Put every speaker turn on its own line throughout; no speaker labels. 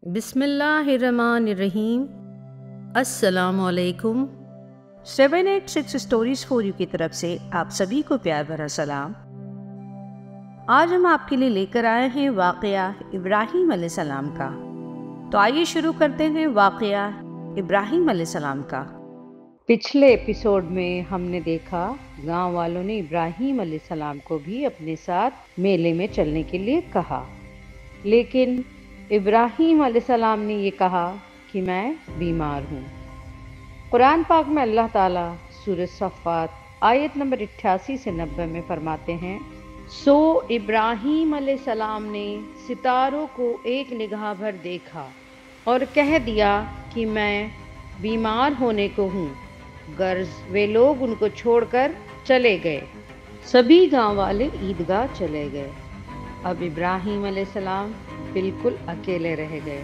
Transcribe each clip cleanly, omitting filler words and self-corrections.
بسم اللہ الرحمن الرحیم۔ السلام علیکم۔
786 اسٹوریز فور یو کی طرف سے آپ سبھی کو پیار بھرا سلام۔ آج ہم آپ کے لیے لے کر آئے ہیں واقعہ ابراہیم علیہ السلام کا۔ تو آئیے شروع کرتے ہیں واقعہ ابراہیم علیہ السلام کا۔ پچھلے ایپیسوڈ میں ہم نے دیکھا گاؤں والوں نے ابراہیم علیہ السلام کو بھی اپنے ساتھ میلے میں چلنے کے لیے کہا، لیکن ابراہیم علیہ السلام نے یہ کہا کہ میں بیمار ہوں۔ قرآن پاک میں اللہ تعالیٰ سورہ صفات آیت نمبر 88 سے 90 میں فرماتے ہیں، سو ابراہیم علیہ السلام نے ستاروں کو ایک نگاہ بھر دیکھا اور کہہ دیا کہ میں بیمار ہونے کو ہوں، غرض وہ لوگ ان کو چھوڑ کر چلے گئے۔ سبھی گاؤں والے عیدگاہ چلے گئے۔ اب ابراہیم علیہ السلام بالکل اکیلے رہ گئے۔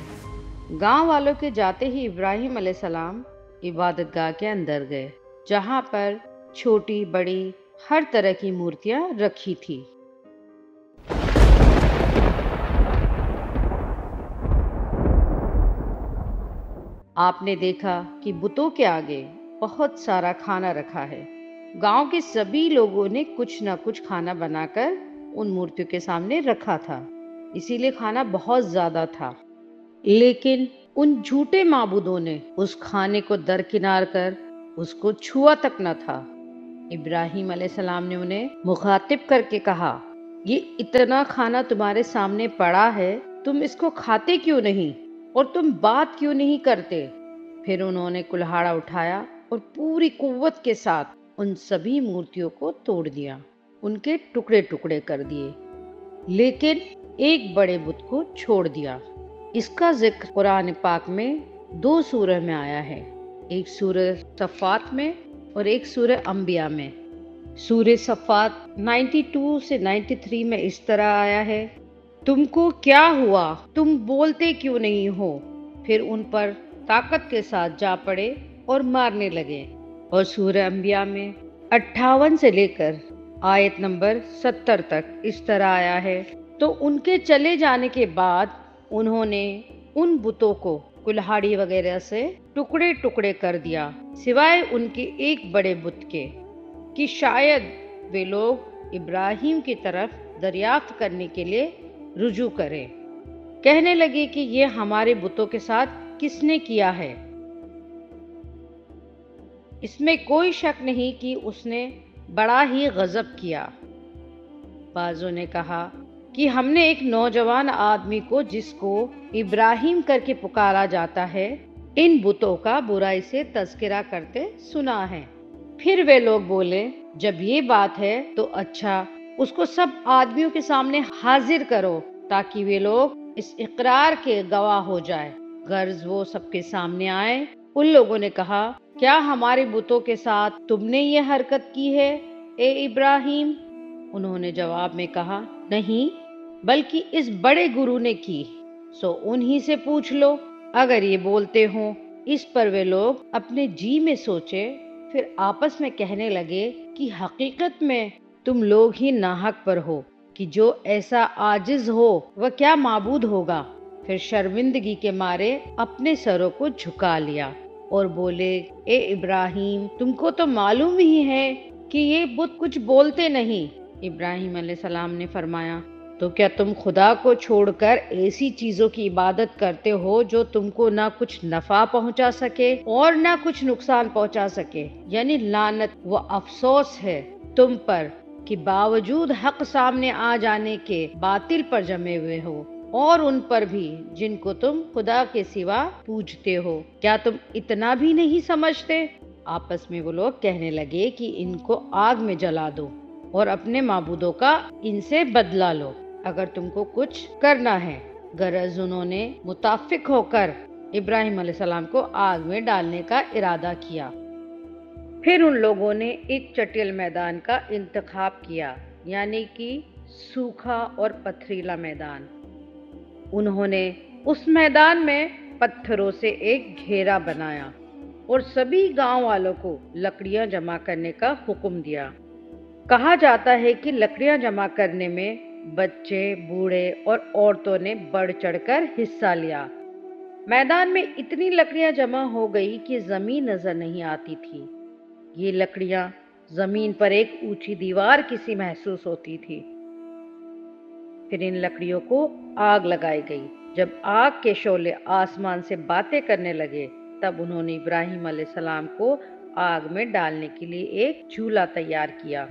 گاؤں والوں کے جاتے ہی ابراہیم علیہ السلام عبادت گاہ کے اندر گئے، جہاں پر چھوٹی بڑی ہر طرح کی مورتیاں رکھی تھی۔ آپ نے دیکھا کہ بتوں کے آگے بہت سارا کھانا رکھا ہے۔ گاؤں کے سبھی لوگوں نے کچھ نہ کچھ کھانا بنا کر ان مورتیوں کے سامنے رکھا تھا، اسی لیے کھانا بہت زیادہ تھا۔ لیکن ان جھوٹے معبودوں نے اس کھانے کو درکنار کر اس کو چھوا تک نہ تھا۔ ابراہیم علیہ السلام نے انہیں مخاطب کر کے کہا، یہ اتنا کھانا تمہارے سامنے پڑا ہے، تم اس کو کھاتے کیوں نہیں اور تم بات کیوں نہیں کرتے؟ پھر انہوں نے کلہاڑا اٹھایا اور پوری قوت کے ساتھ ان سبھی مورتیوں کو توڑ دیا، ان کے ٹکڑے ٹکڑے کر دیے، لیکن ایک بڑے بت کو چھوڑ دیا۔ اس کا ذکر قرآن پاک میں 2 سورہ میں آیا ہے، ایک سورہ صفات میں اور ایک سورہ انبیاء میں۔ سورہ صفات 92 سے 93 میں اس طرح آیا ہے، تم کو کیا ہوا، تم بولتے کیوں نہیں ہو؟ پھر ان پر طاقت کے ساتھ جا پڑے اور مارنے لگے۔ اور سورہ انبیاء میں 58 سے لے کر آیت نمبر 70 تک اس طرح آیا ہے، تو ان کے چلے جانے کے بعد انہوں نے ان بتوں کو کلہاڑی وغیرہ سے ٹکڑے ٹکڑے کر دیا، سوائے ان کے ایک بڑے بت کے، کہ شاید وہ لوگ ابراہیم کی طرف دریافت کرنے کے لیے رجوع کریں۔ کہنے لگے کہ یہ ہمارے بتوں کے ساتھ کس نے کیا ہے؟ اس میں کوئی شک نہیں کہ اس نے بڑا ہی غضب کیا۔ بعضوں نے کہا کہ ہم نے ایک نوجوان آدمی کو جس کو ابراہیم کر کے پکارا جاتا ہے، ان بتوں کا برائی سے تذکرہ کرتے سنا ہے۔ پھر وہ لوگ بولے، جب یہ بات ہے تو اچھا، اس کو سب آدمیوں کے سامنے حاضر کرو تاکہ وہ لوگ اس اقرار کے گواہ ہو جائے۔ غرض وہ سب کے سامنے آئے۔ ان لوگوں نے کہا، کیا ہمارے بتوں کے ساتھ تم نے یہ حرکت کی ہے اے ابراہیم؟ انہوں نے جواب میں کہا، نہیں، بلکہ اس بڑے گرو نے کی، سو انہی سے پوچھ لو اگر یہ بولتے ہوں۔ اس پر وہ لوگ اپنے جی میں سوچے، پھر آپس میں کہنے لگے کہ حقیقت میں تم لوگ ہی ناحق پر ہو، کہ جو ایسا عاجز ہو وہ کیا معبود ہوگا۔ پھر شرمندگی کے مارے اپنے سروں کو جھکا لیا اور بولے، اے ابراہیم، تم کو تو معلوم ہی ہے کہ یہ بت کچھ بولتے نہیں۔ ابراہیم علیہ السلام نے فرمایا، تو کیا تم خدا کو چھوڑ کر ایسی چیزوں کی عبادت کرتے ہو جو تم کو نہ کچھ نفع پہنچا سکے اور نہ کچھ نقصان پہنچا سکے؟ یعنی لعنت و افسوس ہے تم پر کہ باوجود حق سامنے آ جانے کے باطل پر جمے ہوئے ہو، اور ان پر بھی جن کو تم خدا کے سوا پوجتے ہو۔ کیا تم اتنا بھی نہیں سمجھتے؟ آپس میں وہ لوگ کہنے لگے کہ ان کو آگ میں جلا دو اور اپنے معبودوں کا ان سے بدلہ لو اگر تم کو کچھ کرنا ہے۔ غرض انہوں نے متفق ہو کر ابراہیم علیہ السلام کو آگ میں ڈالنے کا ارادہ کیا۔ پھر ان لوگوں نے ایک چٹیل میدان کا انتخاب کیا، یعنی کہ سوکھا اور پتھریلا میدان۔ انہوں نے اس میدان میں پتھروں سے ایک گھیرا بنایا اور سبھی گاؤں والوں کو لکڑیاں جمع کرنے کا حکم دیا۔ کہا جاتا ہے کہ لکڑیاں جمع کرنے میں بچے، بوڑھے اور عورتوں نے بڑھ چڑھ کر حصہ لیا۔ میدان میں اتنی لکڑیاں جمع ہو گئی کہ زمین نظر نہیں آتی تھی۔ یہ لکڑیاں زمین پر ایک اونچی دیوار کی سی محسوس ہوتی تھی۔ پھر ان لکڑیوں کو آگ لگائی گئی۔ جب آگ کے شعلے آسمان سے باتیں کرنے لگے تب انہوں نے ابراہیم علیہ السلام کو آگ میں ڈالنے کے لیے ایک چولہا تیار کیا۔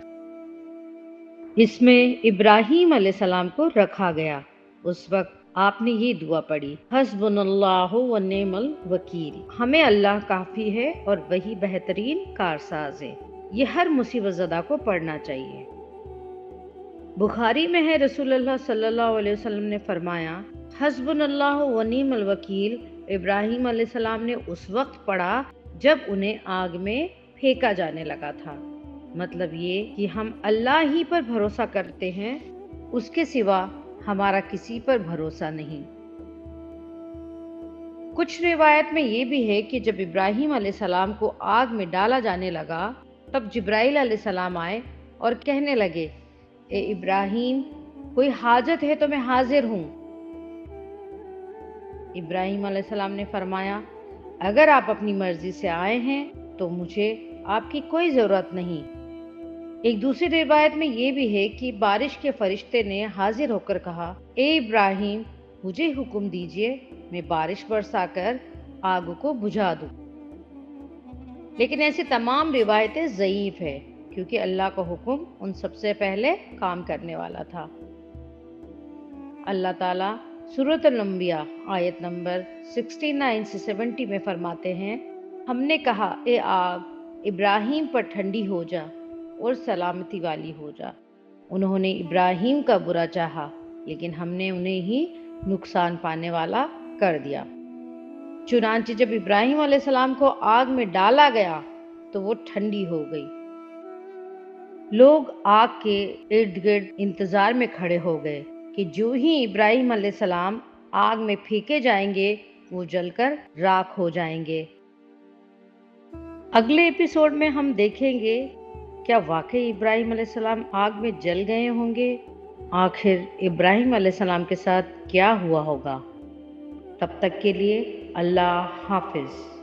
اس میں ابراہیم علیہ السلام کو رکھا گیا۔ اس وقت آپ نے یہ دعا پڑھی، حسبنا اللہ و نعم الوکیل، ہمیں اللہ کافی ہے اور وہی بہترین کارساز ہے۔ یہ ہر مصیبت زدہ کو پڑھنا چاہیے۔ بخاری میں ہے، رسول اللہ صلی اللہ علیہ وسلم نے فرمایا، حسبنا اللہ و نعم الوکیل ابراہیم علیہ السلام نے اس وقت پڑھا جب انہیں آگ میں پھینکا جانے لگا تھا۔ مطلب یہ کہ ہم اللہ ہی پر بھروسہ کرتے ہیں، اس کے سوا ہمارا کسی پر بھروسہ نہیں۔ کچھ روایت میں یہ بھی ہے کہ جب ابراہیم علیہ السلام کو آگ میں ڈالا جانے لگا تب جبرائیل علیہ السلام آئے اور کہنے لگے، اے ابراہیم، کوئی حاجت ہے تو میں حاضر ہوں۔ ابراہیم علیہ السلام نے فرمایا، اگر آپ اپنی مرضی سے آئے ہیں تو مجھے آپ کی کوئی ضرورت نہیں۔ ایک دوسری روایت میں یہ بھی ہے کہ بارش کے فرشتے نے حاضر ہو کر کہا، اے ابراہیم، مجھے حکم دیجئے، میں بارش برسا کر آگ کو بجھا دوں۔ لیکن ایسی تمام روایتیں ضعیف ہے کیونکہ اللہ کا حکم ان سب سے پہلے کام کرنے والا تھا۔ اللہ تعالیٰ سورۃ الانبیاء آیت نمبر 69 سے 70 میں فرماتے ہیں، ہم نے کہا، اے آگ، ابراہیم پر ٹھنڈی ہو جا اور سلامتی والی ہو جا۔ انہوں نے ابراہیم کا برا چاہا لیکن ہم نے انہیں ہی نقصان پانے والا کر دیا۔ چنانچہ جب ابراہیم علیہ السلام کو آگ میں ڈالا گیا تو وہ ٹھنڈی ہو گئی۔ لوگ آگ کے ارد گرد انتظار میں کھڑے ہو گئے کہ جو ہی ابراہیم علیہ السلام آگ میں پھینکے جائیں گے وہ جل کر راکھ ہو جائیں گے۔ اگلے ایپیسوڈ میں ہم دیکھیں گے کیا واقعی ابراہیم علیہ السلام آگ میں جل گئے ہوں گے؟ آخر ابراہیم علیہ السلام کے ساتھ کیا ہوا ہوگا؟ تب تک کے لیے اللہ حافظ۔